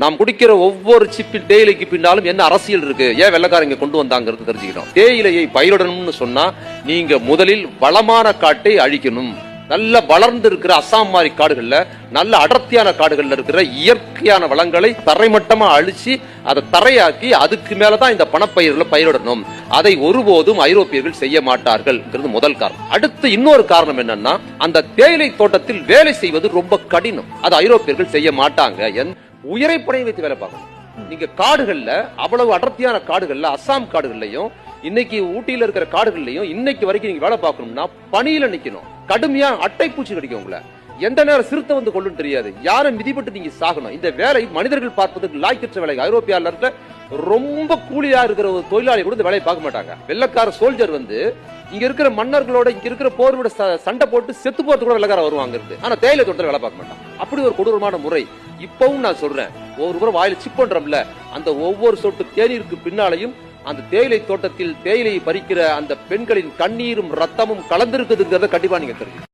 நாம் குடிக்கிற ஒவ்வொரு சிப்பில் தேயிலைக்கு பின்னாலும் என்ன அரசியல் இருக்கு, ஏன் வெள்ளக்காரங்க கொண்டு வந்தாங்கிறது தெரிஞ்சுக்கணும். தேயிலையை பயிரிடணும்னு சொன்னா நீங்க முதலில் வளமான காட்டை அழிக்கணும். நல்ல வளர்ந்து இருக்கிற அசாம் மாதிரி காடுகள்ல, நல்ல அடர்த்தியான காடுகள்ல இருக்கிற இயற்கையான வளங்களை தரைமட்டமா அழிச்சு அதை தரையாக்கி அதுக்கு மேலதான் இந்த பணப்பயிர்களை பயிரிடணும். அதை ஒருபோதும் ஐரோப்பியர்கள் செய்ய மாட்டார்கள். முதல் காரணம். அடுத்து இன்னொரு காரணம் என்னன்னா, அந்த தேயிலை தோட்டத்தில் வேலை செய்வது ரொம்ப கடினம். அது ஐரோப்பியர்கள் செய்ய மாட்டாங்க. உயரைப்படையை வைத்து வேலை பார்க்கணும். நீங்க காடுகள்ல, அவ்வளவு அடர்த்தியான காடுகள்ல, அசாம் காடுகள்லயும் இன்னைக்கு ஊட்டியில இருக்கிற காடுகள்லயும் இன்னைக்கு வரைக்கும் நீங்க வேலை பார்க்கணும்னா பனியில நிக்கணும். கடுமையா அட்டை பூச்சி கடிக்கும். உங்களை எந்த நேரம் சிறுத்தை வந்து கொள்ளும் தெரியாது. யாரும் மிதிப்பட்டு நீங்க சாகணும். இந்த வேலை மனிதர்கள் பார்ப்பதற்கு லாய்க்கற்ற வேலை. ஐரோப்பியால இருக்க ரொம்ப கூலியா இருக்கிற ஒரு தொழிலாளி கூட இந்த வேலையை பார்க்க மாட்டாங்க. வெள்ளக்கார சோல்ஜர் வந்து இங்க இருக்கிற மன்னர்களோட, இங்க இருக்கிற போரோட சண்டை போட்டு செத்து போறது கூட வெள்ளக்கார வருவாங்க இருந்து. ஆனா தேயிலை தோட்டத்தில் வேலை பார்க்க மாட்டாங்க. அப்படி ஒரு கொடூரமான முறை. இப்பவும் நான் சொல்றேன், ஒவ்வொரு முறை வாயில சிப் பண்றோம்ல, அந்த ஒவ்வொரு சொட்டு தேநீருக்கு பின்னாலையும் அந்த தேயிலை தோட்டத்தில் தேயிலையை பறிக்கிற அந்த பெண்களின் கண்ணீரும் ரத்தமும் கலந்திருக்குதுங்கிறத கண்டிப்பா நீங்க தெரியும்.